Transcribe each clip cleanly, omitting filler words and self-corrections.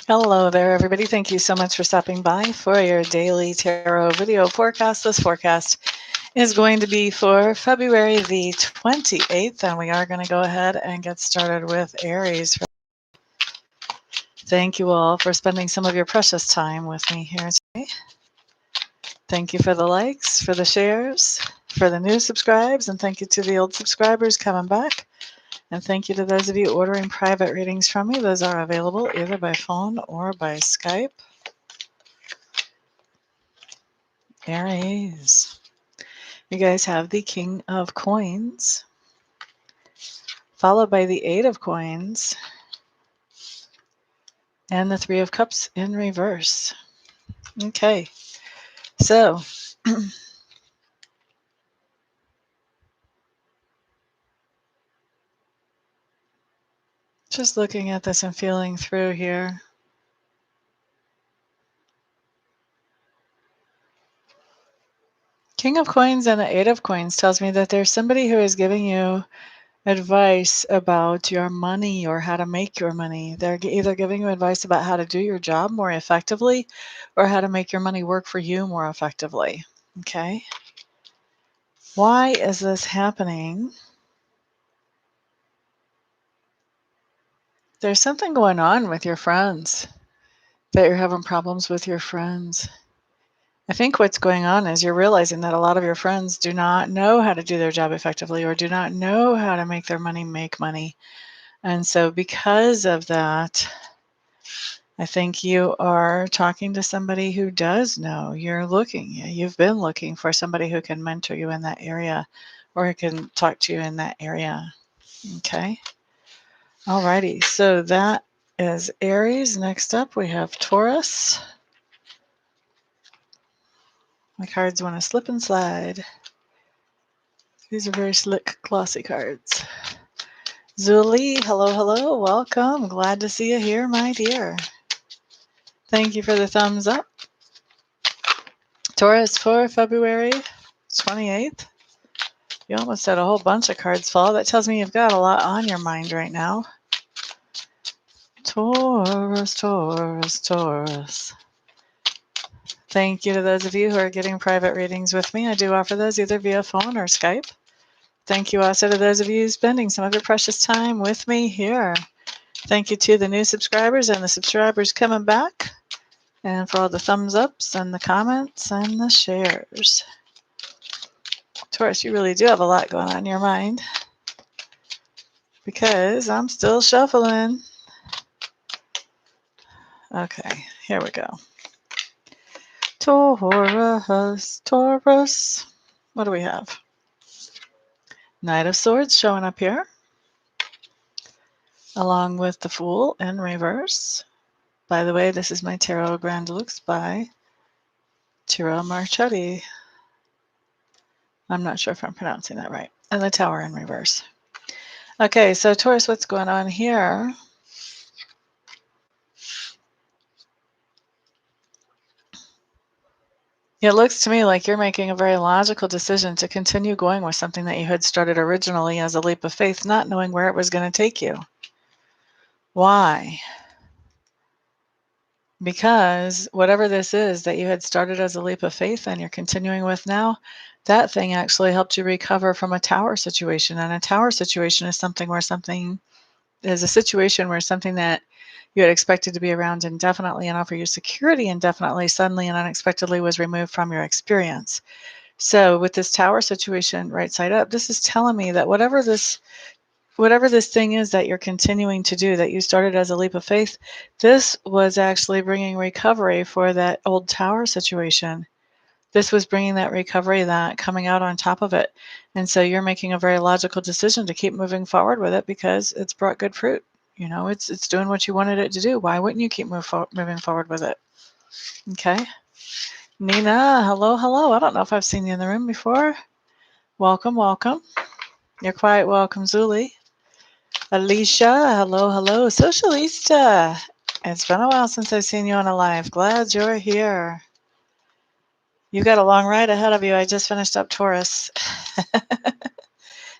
Hello there, everybody. Thank you so much for stopping by for your daily tarot video forecast. This forecast is going to be for February the 28th, and we are going to go ahead and get started with Aries. Thank you all for spending some of your precious time with me here today. Thank you for the likes, for the shares, for the new subscribes, and thank you to the old subscribers coming back. And thank you to those of you ordering private readings from me. Those are available either by phone or by Skype. Aries. You guys have the King of Coins, followed by the Eight of Coins, and the Three of Cups in reverse. Okay, so just looking at this and feeling through here. King of Coins and the Eight of Coins tells me that there's somebody who is giving you advice about your money or how to make your money. They're either giving you advice about how to do your job more effectively or how to make your money work for you more effectively. Okay? Why is this happening? There's something going on with your friends, that you're having problems with your friends. I think what's going on is you're realizing that a lot of your friends do not know how to do their job effectively or do not know how to make their money make money. And so because of that, I think you are talking to somebody who does know. You've been looking for somebody who can mentor you in that area or who can talk to you in that area. Okay. Alrighty. So that is Aries. Next up, we have Taurus. My cards want to slip and slide. These are very slick, glossy cards. Zuli, hello, hello, welcome. Glad to see you here, my dear. Thank you for the thumbs up. Taurus for February 28th. You almost had a whole bunch of cards fall. That tells me you've got a lot on your mind right now. Taurus, Taurus, Taurus. Thank you to those of you who are getting private readings with me. I do offer those either via phone or Skype. Thank you also to those of you spending some of your precious time with me here. Thank you to the new subscribers and the subscribers coming back, and for all the thumbs ups and the comments and the shares. Taurus, you really do have a lot going on in your mind because I'm still shuffling. Okay, here we go. Taurus, Taurus. What do we have? Knight of Swords showing up here, along with the Fool in reverse. By the way, this is my Tarot Grand Deluxe by Tarot Marchetti. I'm not sure if I'm pronouncing that right. And the Tower in reverse. Okay, so Taurus, what's going on here? It looks to me like you're making a very logical decision to continue going with something that you had started originally as a leap of faith, not knowing where it was going to take you. Why? Because whatever this is that you had started as a leap of faith and you're continuing with now, that thing actually helped you recover from a tower situation. And a tower situation is something where something is a situation where something that you had expected to be around indefinitely and offer you security indefinitely, suddenly and unexpectedly was removed from your experience. So with this tower situation right side up, this is telling me that whatever this thing is that you're continuing to do, that you started as a leap of faith, this was actually bringing recovery for that old tower situation. This was bringing that recovery, that coming out on top of it. And so you're making a very logical decision to keep moving forward with it because it's brought good fruit. You know, it's doing what you wanted it to do. Why wouldn't you keep moving forward with it? Okay. Nina, hello, hello. I don't know if I've seen you in the room before. Welcome, welcome. You're quite welcome, Zuli. Alicia, hello, hello. Socialista. It's been a while since I've seen you on a live. Glad you're here. You got a long ride ahead of you. I just finished up Taurus.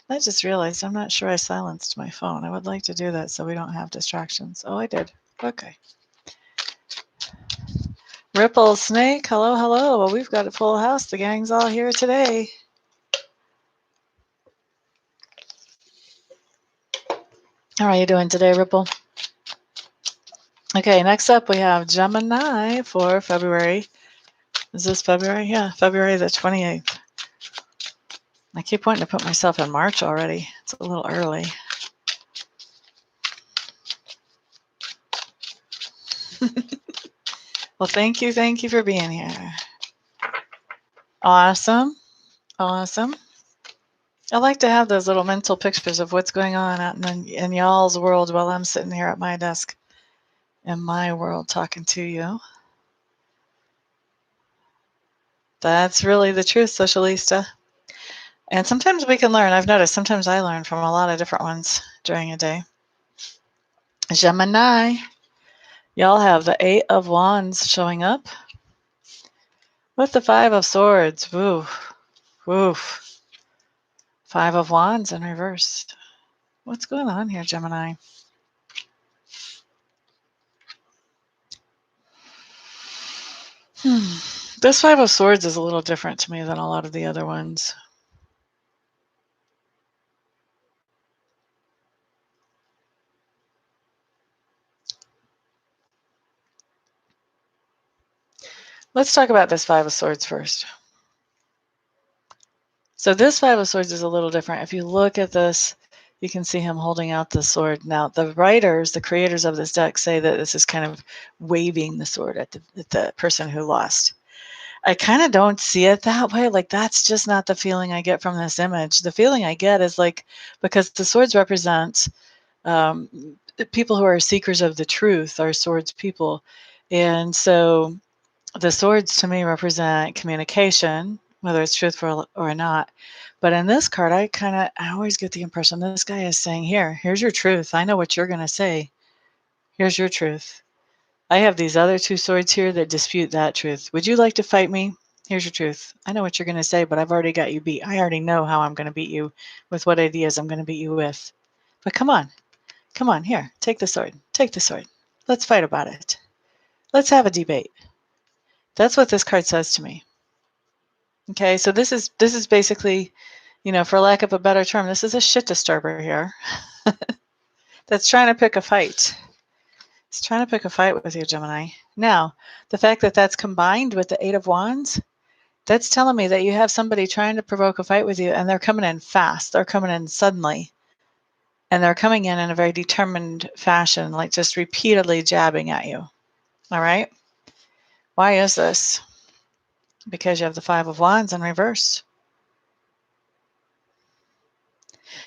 I just realized I'm not sure I silenced my phone. I would like to do that so we don't have distractions. Oh, I did. Okay. Ripple Snake, hello, hello. Well, we've got a full house. The gang's all here today. How are you doing today, Ripple? Okay, next up we have Gemini for February. Is this February? Yeah, February the 28th. I keep wanting to put myself in March already. It's a little early. Well, thank you for being here. Awesome. Awesome. I like to have those little mental pictures of what's going on out in y'all's world while I'm sitting here at my desk in my world talking to you. That's really the truth, Socialista. And sometimes we can learn. I've noticed sometimes I learn from a lot of different ones during a day. Gemini, y'all have the 8 of Wands showing up with the 5 of Swords. Woof, woof. 5 of Wands in reverse. What's going on here, Gemini? This 5 of Swords is a little different to me than a lot of the other ones. Let's talk about this 5 of Swords first. So this 5 of Swords is a little different. If you look at this, you can see him holding out the sword. Now, the writers, the creators of this deck say that this is kind of waving the sword at the person who lost. I kind of don't see it that way. Like, that's just not the feeling I get from this image. The feeling I get is like, because the swords represent people who are seekers of the truth, are swords people. And so the swords to me represent communication, whether it's truthful or not. But in this card, I always get the impression this guy is saying, here's your truth. I know what you're going to say. Here's your truth. I have these other 2 swords here that dispute that truth. Would you like to fight me? Here's your truth. I know what you're going to say, but I've already got you beat. I already know how I'm going to beat you, with what ideas I'm going to beat you with. But come on, here, take the sword. Take the sword. Let's fight about it. Let's have a debate. That's what this card says to me. Okay, so this is basically, for lack of a better term, this is a shit disturber here that's trying to pick a fight. It's trying to pick a fight with you, Gemini. Now, the fact that that's combined with the 8 of Wands, that's telling me that you have somebody trying to provoke a fight with you, and they're coming in fast. They're coming in suddenly. And they're coming in a very determined fashion, like just repeatedly jabbing at you. All right? Why is this? Because you have the 5 of Wands in reverse.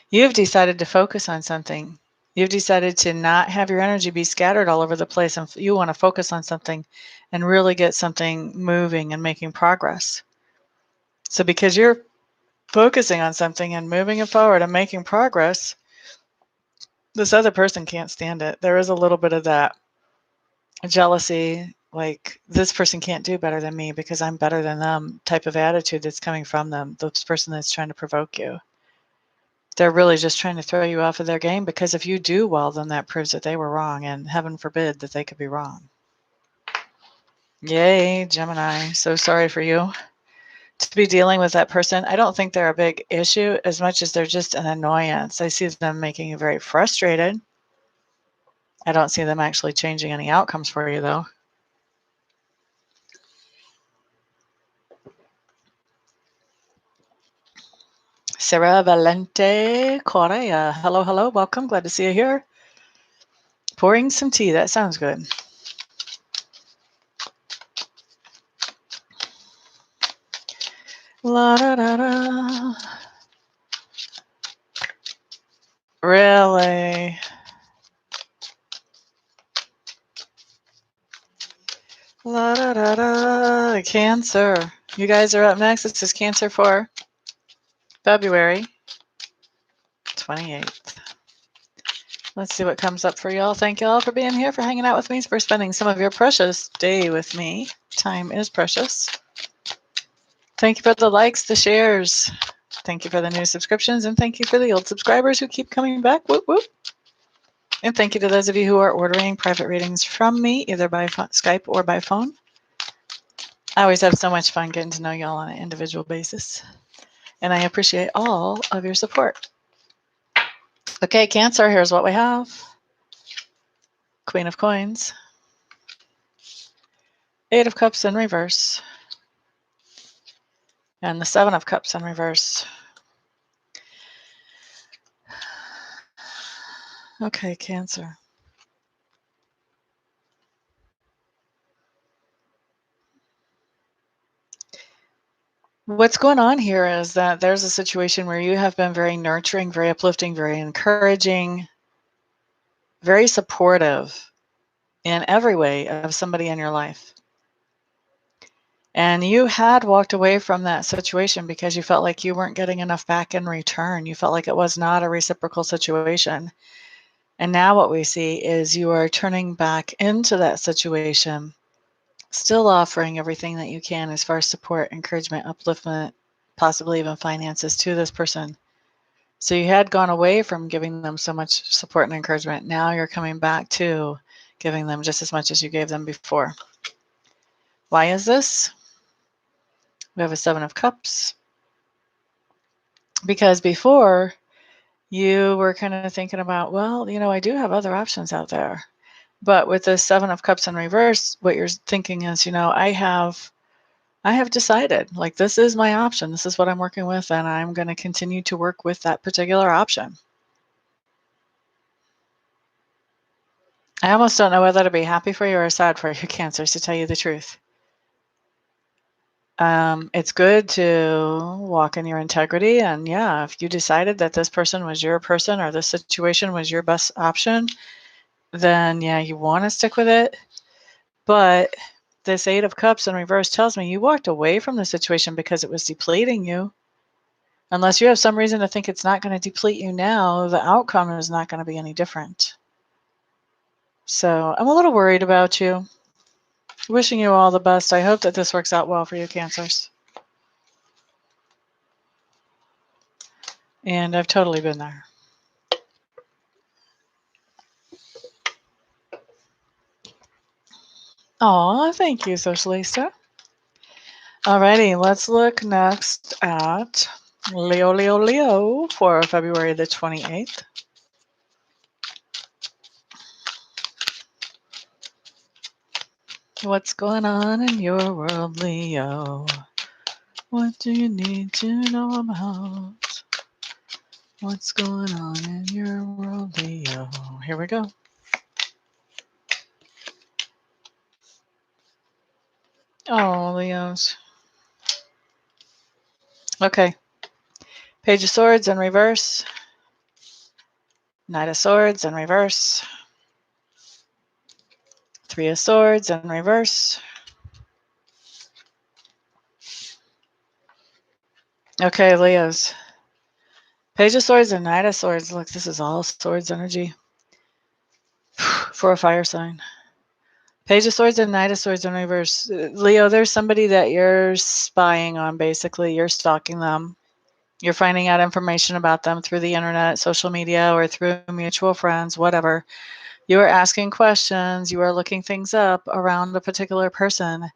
You've decided to focus on something. You've decided to not have your energy be scattered all over the place, and you want to focus on something and really get something moving and making progress. So because you're focusing on something and moving it forward and making progress, this other person can't stand it. There is a little bit of that jealousy, like this person can't do better than me because I'm better than them type of attitude that's coming from them, this person that's trying to provoke you. They're really just trying to throw you off of their game, because if you do well, then that proves that they were wrong, and heaven forbid that they could be wrong. Yay, Gemini. So sorry for you to be dealing with that person. I don't think they're a big issue as much as they're just an annoyance. I see them making you very frustrated. I don't see them actually changing any outcomes for you, though. Sarah Valente Correa. Hello, hello. Welcome. Glad to see you here. Pouring some tea. That sounds good. La da da da. Really? La da da da. Cancer. You guys are up next. This is Cancer for February 28th. Let's see what comes up for y'all. Thank y'all for being here, for hanging out with me, for spending some of your precious day with me. Time is precious. Thank you for the likes, the shares. Thank you for the new subscriptions, and thank you for the old subscribers who keep coming back. Whoop, whoop. And thank you to those of you who are ordering private readings from me, either by Skype or by phone. I always have so much fun getting to know y'all on an individual basis. And I appreciate all of your support. Okay, Cancer, here's what we have. Queen of Coins. Eight of Cups in reverse. And the Seven of Cups in reverse. Okay, Cancer. What's going on here is that there's a situation where you have been very nurturing, very uplifting, very encouraging, very supportive in every way of somebody in your life. And you had walked away from that situation because you felt like you weren't getting enough back in return. You felt like it was not a reciprocal situation. And now what we see is you are turning back into that situation, still offering everything that you can as far as support, encouragement, upliftment, possibly even finances to this person. So you had gone away from giving them so much support and encouragement. Now you're coming back to giving them just as much as you gave them before. Why is this? We have a Seven of Cups. Because before, you were kind of thinking about, well, I do have other options out there. But with the Seven of Cups in reverse, what you're thinking is, I have decided, like, this is my option. This is what I'm working with, and I'm going to continue to work with that particular option. I almost don't know whether to be happy for you or sad for you, Cancers, to tell you the truth. It's good to walk in your integrity, and yeah, if you decided that this person was your person or this situation was your best option, then yeah, you want to stick with it. But this Eight of Cups in reverse tells me you walked away from the situation because it was depleting you. Unless you have some reason to think it's not going to deplete you now, the outcome is not going to be any different. So I'm a little worried about you. Wishing you all the best. I hope that this works out well for you, Cancers. And I've totally been there. Oh, thank you, Socialista. Alrighty, let's look next at Leo for February the 28th. What's going on in your world, Leo? What do you need to know about? What's going on in your world, Leo? Here we go. Oh, Leos. Okay. Page of Swords in reverse. Knight of Swords in reverse. Three of Swords in reverse. Okay, Leos. Page of Swords and Knight of Swords. Look, this is all Swords energy for a fire sign. Page of Swords and Knight of Swords in reverse. Leo, there's somebody that you're spying on, basically. You're stalking them. You're finding out information about them through the internet, social media, or through mutual friends, whatever. You are asking questions. You are looking things up around a particular person.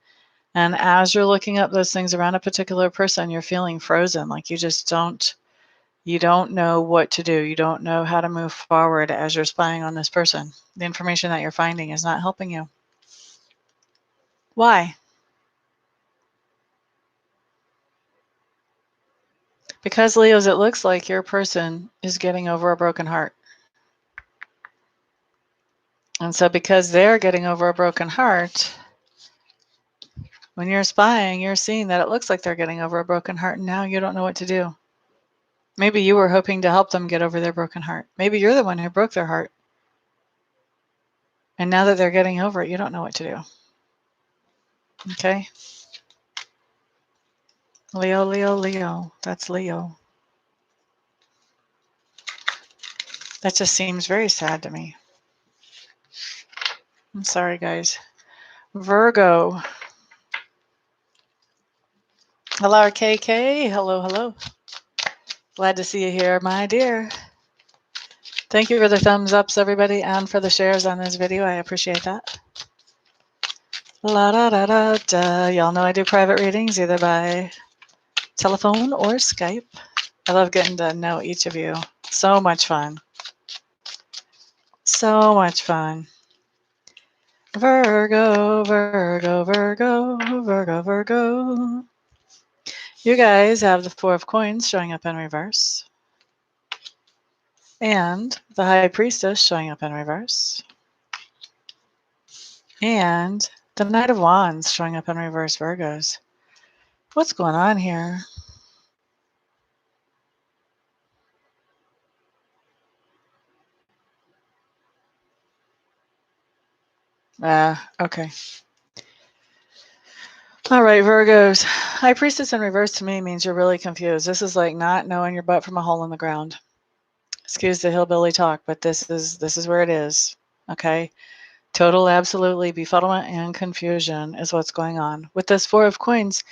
And as you're looking up those things around a particular person, you're feeling frozen. Like you just don't know what to do. You don't know how to move forward as you're spying on this person. The information that you're finding is not helping you. Why? Because, Leos, it looks like your person is getting over a broken heart. And so because they're getting over a broken heart, when you're spying, you're seeing that it looks like they're getting over a broken heart, and now you don't know what to do. Maybe you were hoping to help them get over their broken heart. Maybe you're the one who broke their heart. And now that they're getting over it, you don't know what to do. Okay? Leo. That's Leo. That just seems very sad to me. I'm sorry, guys. Virgo. Hello, KK. Hello. Glad to see you here, my dear. Thank you for the thumbs ups, everybody, and for the shares on this video. I appreciate that. La da da da da. Y'all know I do private readings either by telephone or Skype. I love getting to know each of you. So much fun. So much fun. Virgo, Virgo, Virgo, Virgo, Virgo. You guys have the Four of Coins showing up in reverse. And the High Priestess showing up in reverse. And the Knight of Wands showing up in reverse, Virgos. What's going on here? Okay. All right, Virgos. High Priestess in reverse to me means you're really confused. This is like not knowing your butt from a hole in the ground. Excuse the hillbilly talk, but this is where it is. Okay? Total, absolutely befuddlement and confusion is what's going on. With this Four of Coins,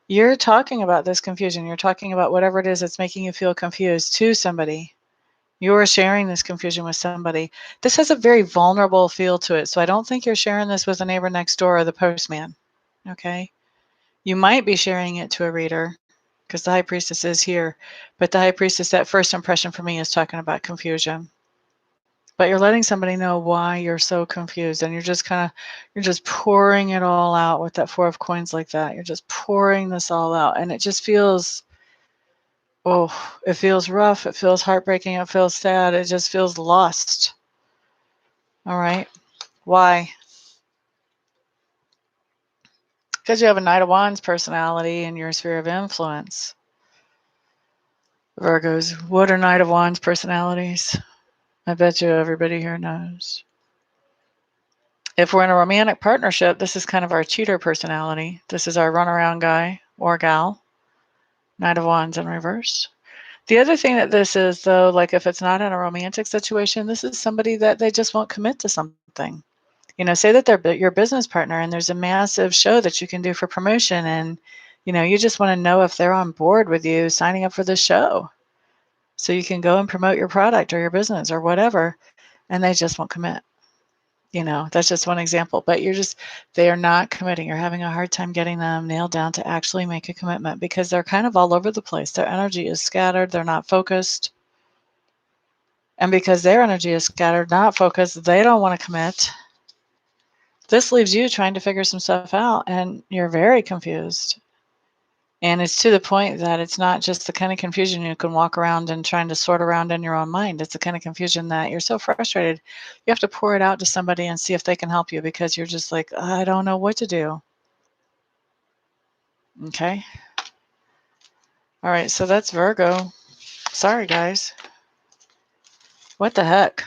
you're talking about this confusion. You're talking about whatever it is that's making you feel confused to somebody. You're sharing this confusion with somebody. This has a very vulnerable feel to it. So I don't think you're sharing this with the neighbor next door or the postman. Okay? You might be sharing it to a reader because the High Priestess is here. But the High Priestess, that first impression for me is talking about confusion. But you're letting somebody know why you're so confused, and you're just pouring it all out with that Four of Coins like that. You're just pouring this all out, and it just feels, it feels rough. It feels heartbreaking. It feels sad. It just feels lost. All right. Why? Because you have a Knight of Wands personality in your sphere of influence. Virgos, what are Knight of Wands personalities? I bet you everybody here knows. If we're in a romantic partnership, this is kind of our cheater personality. This is our runaround guy or gal. Knight of Wands in reverse. The other thing that this is, though, like if it's not in a romantic situation, this is somebody that they just won't commit to something. You know, say that they're your business partner and there's a massive show that you can do for promotion, and, you know, you just want to know if they're on board with you signing up for the show so you can go and promote your product or your business or whatever, and they just won't commit. You know, that's just one example, but they are not committing. You're having a hard time getting them nailed down to actually make a commitment because they're kind of all over the place. Their energy is scattered. They're not focused. And because their energy is scattered, not focused, they don't want to commit. This leaves you trying to figure some stuff out, and you're very confused. And it's to the point that it's not just the kind of confusion you can walk around and trying to sort around in your own mind. It's the kind of confusion that you're so frustrated, you have to pour it out to somebody and see if they can help you because you're just like, I don't know what to do. Okay. All right. So that's Virgo. Sorry, guys. What the heck?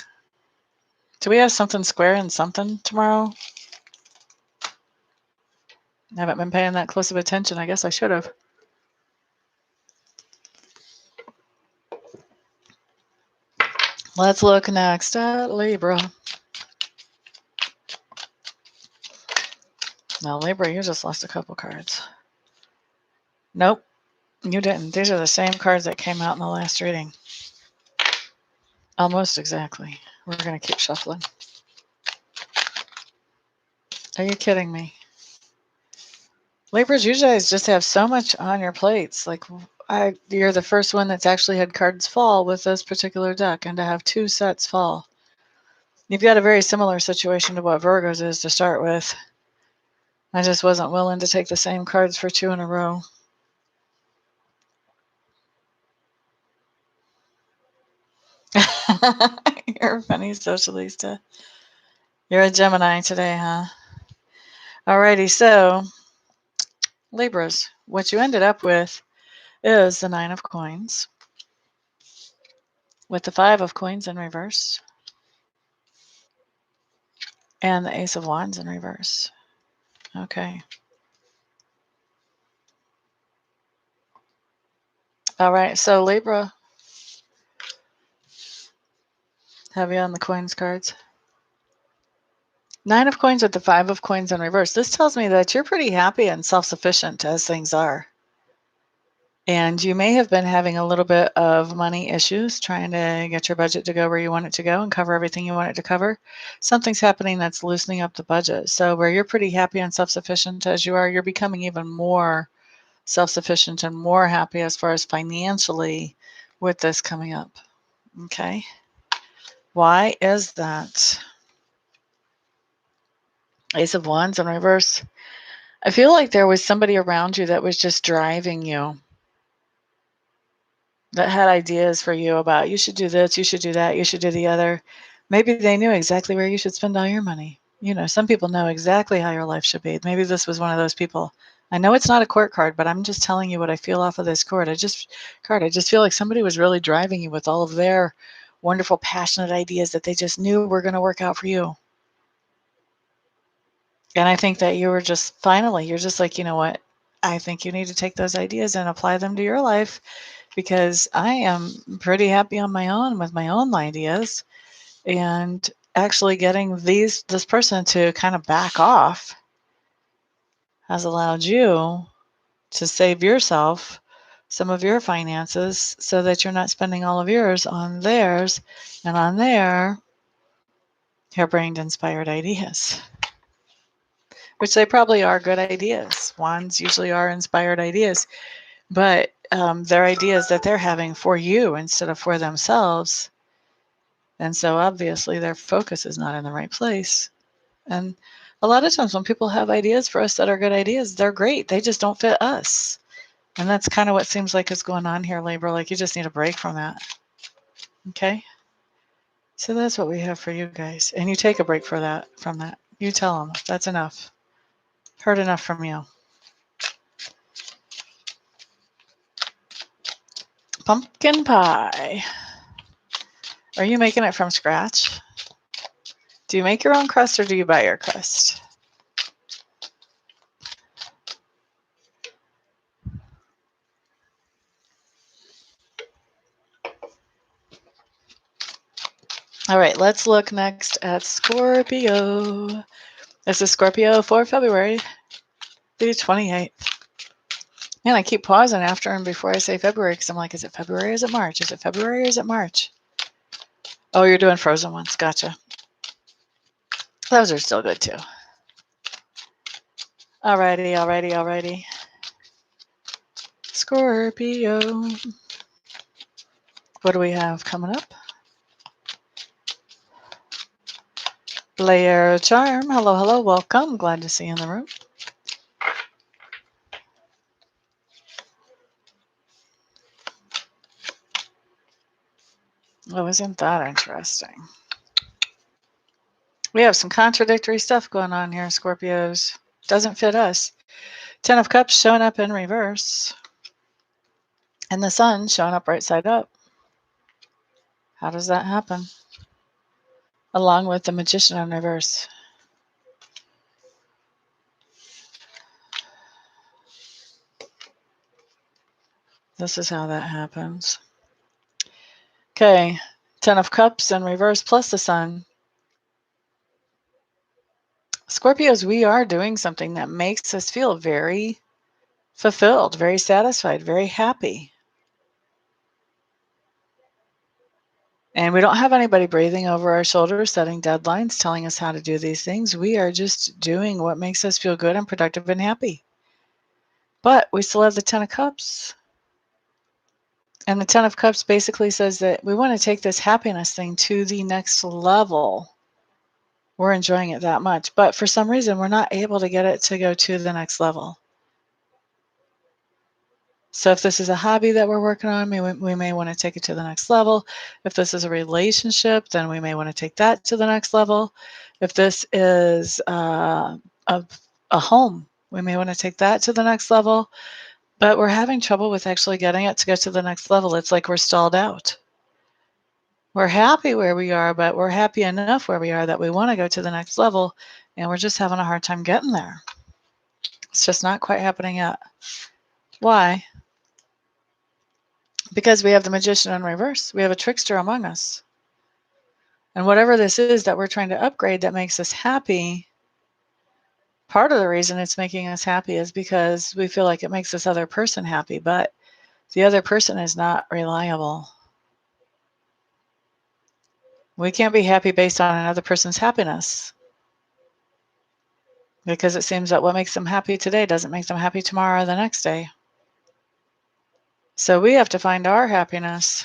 Do we have something square and something tomorrow? I haven't been paying that close of attention. I guess I should have. Let's look next at Libra. Now, Libra, you just lost a couple cards. Nope, you didn't. These are the same cards that came out in the last reading. Almost exactly. We're going to keep shuffling. Are you kidding me? Libras, you guys just have so much on your plates. Like, you're the first one that's actually had cards fall with this particular deck, and to have two sets fall. You've got a very similar situation to what Virgo's is to start with. I just wasn't willing to take the same cards for two in a row. You're a funny socialista. You're a Gemini today, huh? Alrighty, so Libras, what you ended up with is the Nine of Coins with the Five of Coins in reverse and the Ace of Wands in reverse. Okay. All right, so Libra, have you on the coins cards? Nine of Coins with the Five of Coins in reverse. This tells me that you're pretty happy and self-sufficient as things are. And you may have been having a little bit of money issues trying to get your budget to go where you want it to go and cover everything you want it to cover. Something's happening that's loosening up the budget. So where you're pretty happy and self-sufficient as you are, you're becoming even more self-sufficient and more happy as far as financially with this coming up. Okay. Why is that? Ace of Wands in reverse. I feel like there was somebody around you that was just driving you, that had ideas for you about you should do this, you should do that, you should do the other. Maybe they knew exactly where you should spend all your money. You know, some people know exactly how your life should be. Maybe this was one of those people. I know it's not a court card, but I'm just telling you what I feel off of this I just feel like somebody was really driving you with all of their wonderful, passionate ideas that they just knew were going to work out for you. And I think that you were just finally, you're just like, you know what? I think you need to take those ideas and apply them to your life because I am pretty happy on my own with my own ideas. And actually getting this person to kind of back off has allowed you to save yourself some of your finances so that you're not spending all of yours on theirs and on their harebrained inspired ideas, which they probably are good ideas. Wands usually are inspired ideas, but they're ideas that they're having for you instead of for themselves. And so obviously their focus is not in the right place. And a lot of times when people have ideas for us that are good ideas, they're great. They just don't fit us. And that's kind of what seems like is going on here, Libra. Like you just need a break from that. Okay? So that's what we have for you guys. And you take a break from that. You tell them that's enough. Heard enough from you. Pumpkin pie. Are you making it from scratch? Do you make your own crust or do you buy your crust? All right, let's look next at Scorpio. This is Scorpio for February the 28th. Man, I keep pausing after and before I say February because I'm like, is it February or is it March? Is it February or is it March? Oh, you're doing frozen ones. Gotcha. Those are still good too. Alrighty. Scorpio. What do we have coming up? Blair Charm. Hello. Welcome. Glad to see you in the room. Oh, isn't that interesting? We have some contradictory stuff going on here, Scorpios. Doesn't fit us. 10 of Cups showing up in reverse. And the Sun showing up right side up. How does that happen? Along with the Magician in reverse. This is how that happens. Okay, 10 of Cups in reverse plus the Sun. Scorpios, we are doing something that makes us feel very fulfilled, very satisfied, very happy. And we don't have anybody breathing over our shoulders, setting deadlines, telling us how to do these things. We are just doing what makes us feel good and productive and happy. But we still have the 10 of Cups. And the 10 of Cups basically says that we want to take this happiness thing to the next level. We're enjoying it that much. But for some reason, we're not able to get it to go to the next level. So if this is a hobby that we're working on, we may want to take it to the next level. If this is a relationship, then we may want to take that to the next level. If this is a home, we may want to take that to the next level. But we're having trouble with actually getting it to go to the next level. It's like we're stalled out. We're happy where we are, but we're happy enough where we are that we want to go to the next level, and we're just having a hard time getting there. It's just not quite happening yet. Why? Because we have the Magician in reverse. We have a trickster among us. And whatever this is that we're trying to upgrade that makes us happy, part of the reason it's making us happy is because we feel like it makes this other person happy. But The other person is not reliable. We can't be happy based on another person's happiness, because it seems that what makes them happy today doesn't make them happy tomorrow or the next day. So we have to find our happiness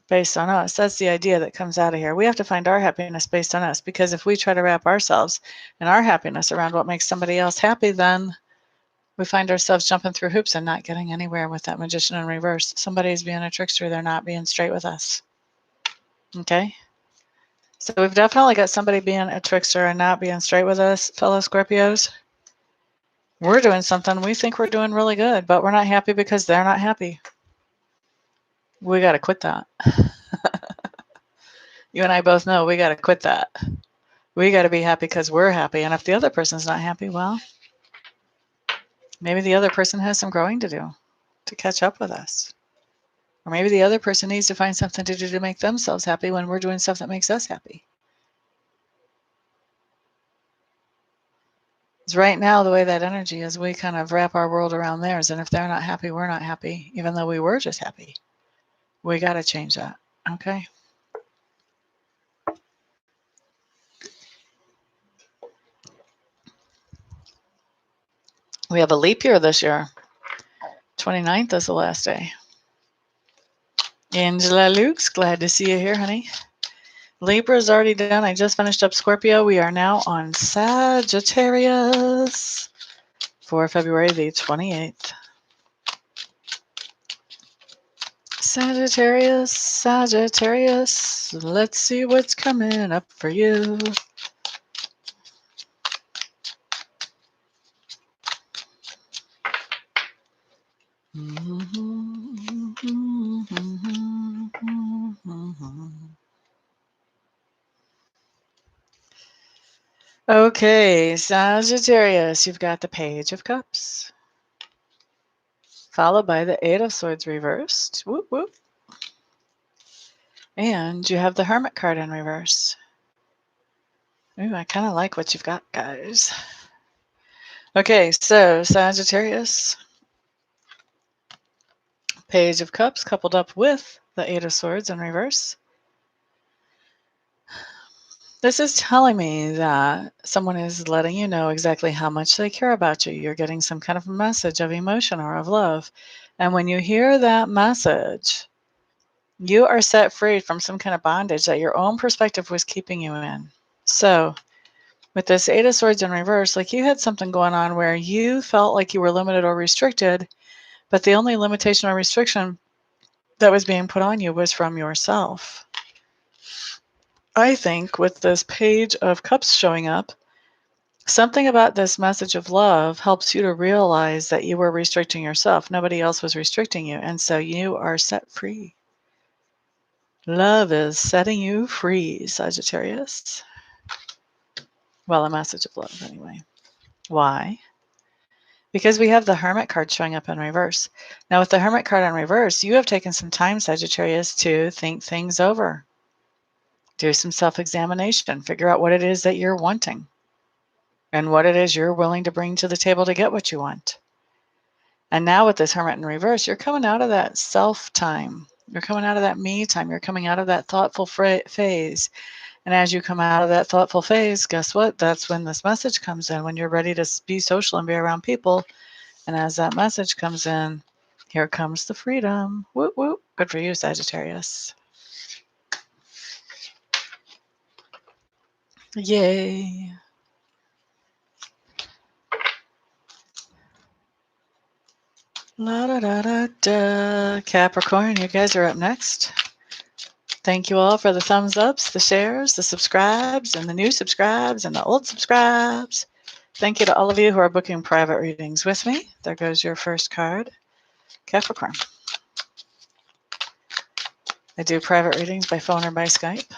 based on us. That's the idea that comes out of here. We have to find our happiness based on us, because if we try to wrap ourselves and our happiness around what makes somebody else happy, then we find ourselves jumping through hoops and not getting anywhere with that magician in reverse. Somebody's being a trickster. They're not being straight with us. Okay? So we've definitely got somebody being a trickster and not being straight with us, fellow Scorpios. We're doing something we think we're doing really good, but we're not happy because they're not happy. We got to quit that. You and I both know we got to quit that. We got to be happy because we're happy. And if the other person's not happy, well, maybe the other person has some growing to do to catch up with us. Or maybe the other person needs to find something to do to make themselves happy when we're doing stuff that makes us happy. Because right now, the way that energy is, we kind of wrap our world around theirs. And if they're not happy, we're not happy, even though we were just happy. We got to change that. Okay? We have a leap year this year. 29th is the last day. Angela Lukes, glad to see you here, honey. Libra is already done. I just finished up Scorpio. We are now on Sagittarius for February the 28th. Sagittarius, Sagittarius, let's see what's coming up for you. Okay, Sagittarius, you've got the Page of Cups, followed by the Eight of Swords reversed. Whoop, whoop. And you have the Hermit card in reverse. Ooh, I kind of like what you've got, guys. Okay, so Sagittarius, Page of Cups coupled up with the Eight of Swords in reverse. This is telling me that someone is letting you know exactly how much they care about you. You're getting some kind of message of emotion or of love. And when you hear that message, you are set free from some kind of bondage that your own perspective was keeping you in. So with this Eight of Swords in reverse, like you had something going on where you felt like you were limited or restricted, but the only limitation or restriction that was being put on you was from yourself. I think with this Page of Cups showing up, something about this message of love helps you to realize that you were restricting yourself. Nobody else was restricting you, and so you are set free. Love is setting you free, Sagittarius. Well, a message of love, anyway. Why? Because we have the Hermit card showing up in reverse. Now, with the Hermit card in reverse, you have taken some time, Sagittarius, to think things over. Do some self-examination. Figure out what it is that you're wanting and what it is you're willing to bring to the table to get what you want. And now with this Hermit in reverse, you're coming out of that self-time. You're coming out of that me time. You're coming out of that thoughtful phase. And as you come out of that thoughtful phase, guess what? That's when this message comes in, when you're ready to be social and be around people. And as that message comes in, here comes the freedom. Whoop, whoop. Good for you, Sagittarius. Yay. La da da da da. Capricorn, you guys are up next. Thank you all for the thumbs ups, the shares, the subscribes, and the new subscribes, and the old subscribes. Thank you to all of you who are booking private readings with me. There goes your first card, Capricorn. I do private readings by phone or by Skype.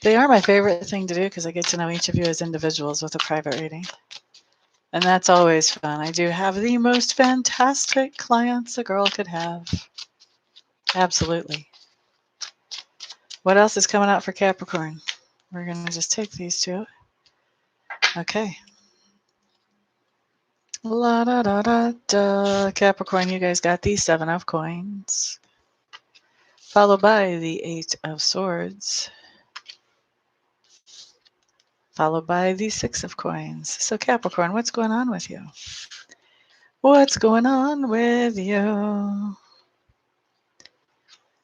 They are my favorite thing to do because I get to know each of you as individuals with a private reading. And that's always fun. I do have the most fantastic clients a girl could have. Absolutely. What else is coming out for Capricorn? We're going to just take these two. Okay. La da da da da. Capricorn, you guys got the 7 of coins, followed by the 8 of swords, followed by the 6 of coins. So Capricorn, what's going on with you? What's going on with you?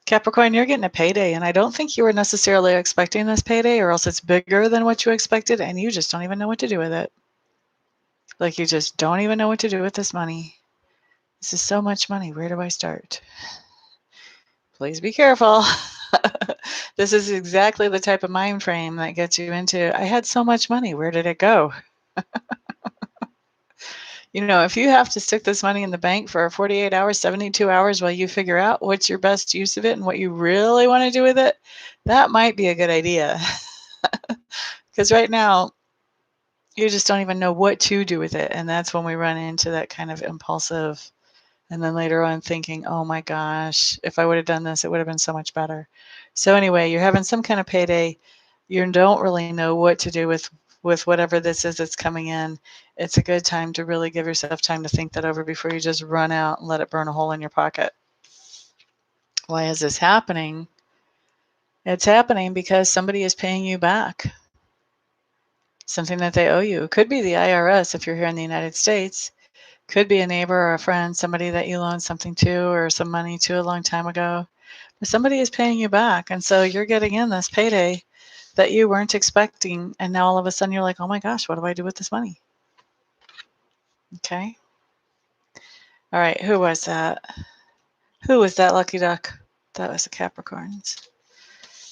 Capricorn, you're getting a payday, and I don't think you were necessarily expecting this payday, or else it's bigger than what you expected, and you just don't even know what to do with it. Like, you just don't even know what to do with this money. This is so much money. Where do I start? Please be careful. This is exactly the type of mind frame that gets you into, I had so much money. Where did it go? You know, if you have to stick this money in the bank for 48 hours, 72 hours while you figure out what's your best use of it and what you really want to do with it, that might be a good idea. Because right now, you just don't even know what to do with it. And that's when we run into that kind of impulsive, and then later on thinking, oh my gosh, if I would have done this, it would have been so much better. So anyway, you're having some kind of payday. You don't really know what to do with whatever this is that's coming in. It's a good time to really give yourself time to think that over before you just run out and let it burn a hole in your pocket. Why is this happening? It's happening because somebody is paying you back something that they owe you. It could be the IRS if you're here in the United States. Could be a neighbor or a friend, somebody that you loaned something to or some money to a long time ago. But somebody is paying you back, and so you're getting in this payday that you weren't expecting, and now all of a sudden you're like, oh my gosh, what do I do with this money? Okay. All right, who was that? Who was that lucky duck? That was the Capricorns.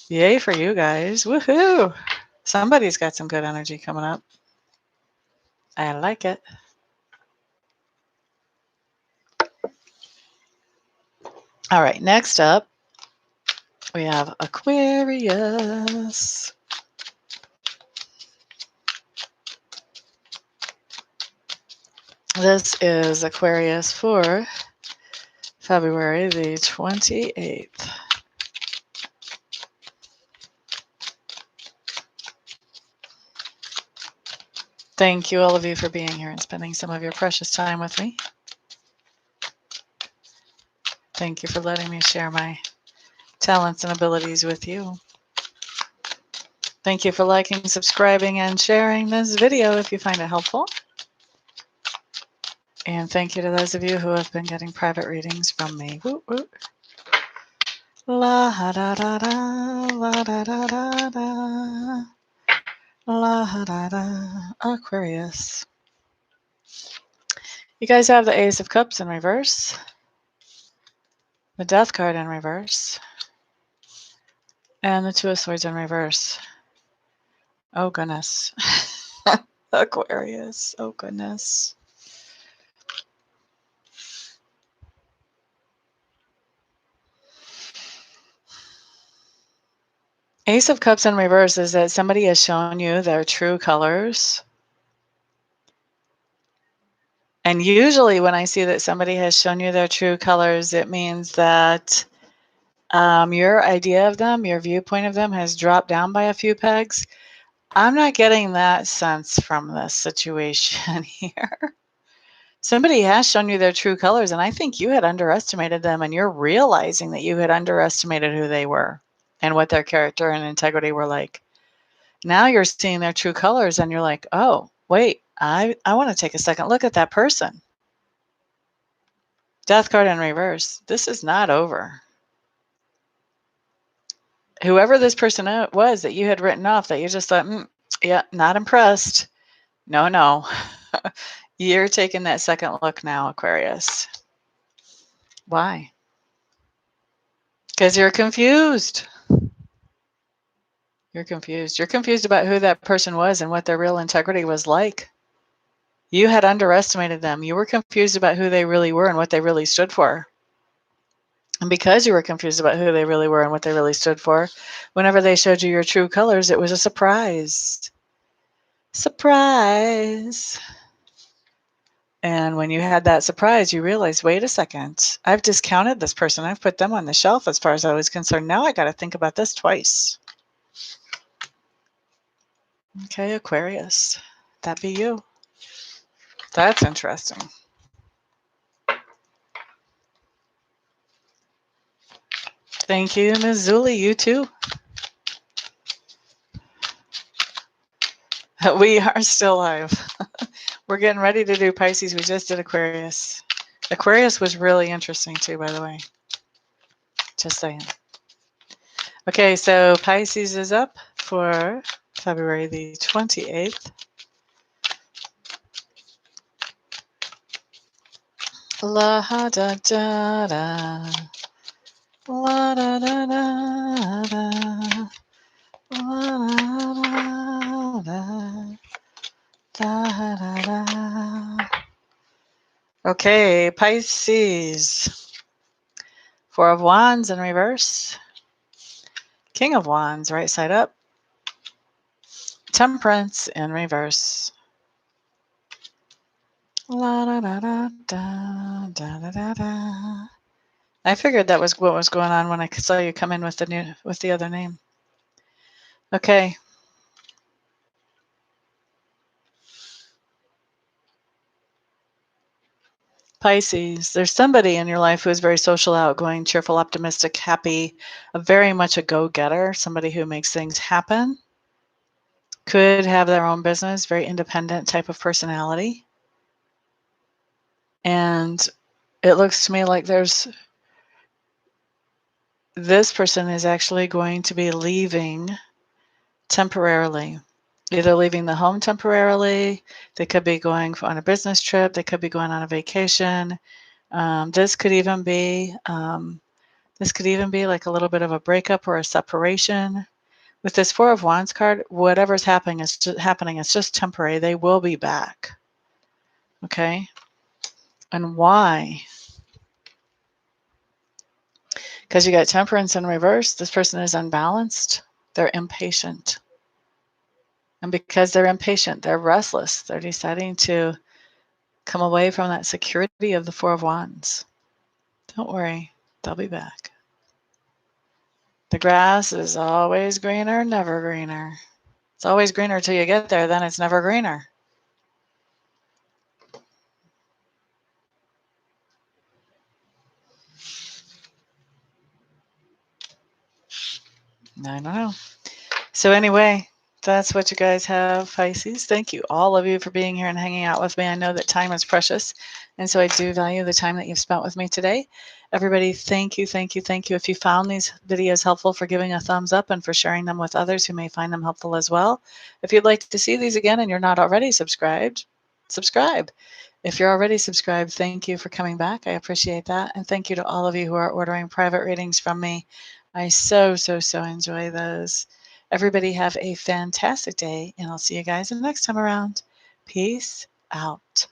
Yay for you guys. Woohoo! Somebody's got some good energy coming up. I like it. All right, next up, we have Aquarius. This is Aquarius for February the 28th. Thank you, all of you, for being here and spending some of your precious time with me. Thank you for letting me share my talents and abilities with you. Thank you for liking, subscribing, and sharing this video if you find it helpful. And thank you to those of you who have been getting private readings from me. Woo, woo. La da da da, la da da da da, la da da, Aquarius. You guys have the Ace of Cups in reverse, the Death card in reverse, and the Two of Swords in reverse. Oh, goodness. Aquarius. Oh, goodness. Ace of Cups in reverse is that somebody has shown you their true colors. And usually when I see that somebody has shown you their true colors, it means that your idea of them, your viewpoint of them has dropped down by a few pegs. I'm not getting that sense from this situation here. Somebody has shown you their true colors, and I think you had underestimated them, and you're realizing that you had underestimated who they were and what their character and integrity were like. Now you're seeing their true colors, and you're like, oh, wait, I want to take a second look at that person. Death card in reverse. This is not over. Whoever this person was that you had written off that you just thought, yeah, not impressed. No. You're taking that second look now, Aquarius. Why? Because you're confused. You're confused. You're confused about who that person was and what their real integrity was like. You had underestimated them. You were confused about who they really were and what they really stood for. And because you were confused about who they really were and what they really stood for, whenever they showed you your true colors, it was a surprise. Surprise. And when you had that surprise, you realized, wait a second, I've discounted this person. I've put them on the shelf as far as I was concerned. Now I got to think about this twice. Okay, Aquarius, that be you. That's interesting. Thank you, Ms. Zuli. You too. We are still live. We're getting ready to do Pisces. We just did Aquarius. Aquarius was really interesting too, by the way. Just saying. Okay, so Pisces is up for February the 28th. La da da da. La da da da da. La da da da da da. Okay, Pisces. Four of Wands in reverse. King of Wands, right side up. Temperance in reverse. La da da da da da da da. I figured that was what was going on when I saw you come in with the other name. Okay. Pisces, there's somebody in your life who is very social, outgoing, cheerful, optimistic, happy, very much a go-getter, somebody who makes things happen. Could have their own business, very independent type of personality. And it looks to me like this person is actually going to be leaving temporarily, either leaving the home temporarily. They could be going on a business trip. They could be going on a vacation. This could even be like a little bit of a breakup or a separation. With this Four of Wands card, whatever's happening is just temporary. They will be back. Okay? And why? Because you got Temperance in reverse. This person is unbalanced. They're impatient. And because they're impatient, they're restless. They're deciding to come away from that security of the Four of Wands. Don't worry, they'll be back. The grass is always greener, never greener. It's always greener till you get there, then it's never greener. I don't know. So anyway, that's what you guys have, Pisces. Thank you, all of you, for being here and hanging out with me. I know that time is precious, and so I do value the time that you've spent with me today. Everybody, thank you, thank you, thank you. If you found these videos helpful, for giving a thumbs up and for sharing them with others who may find them helpful as well. If you'd like to see these again and you're not already subscribed, subscribe. If you're already subscribed, thank you for coming back. I appreciate that. And thank you to all of you who are ordering private readings from me. I so enjoy those. Everybody have a fantastic day, and I'll see you guys the next time around. Peace out.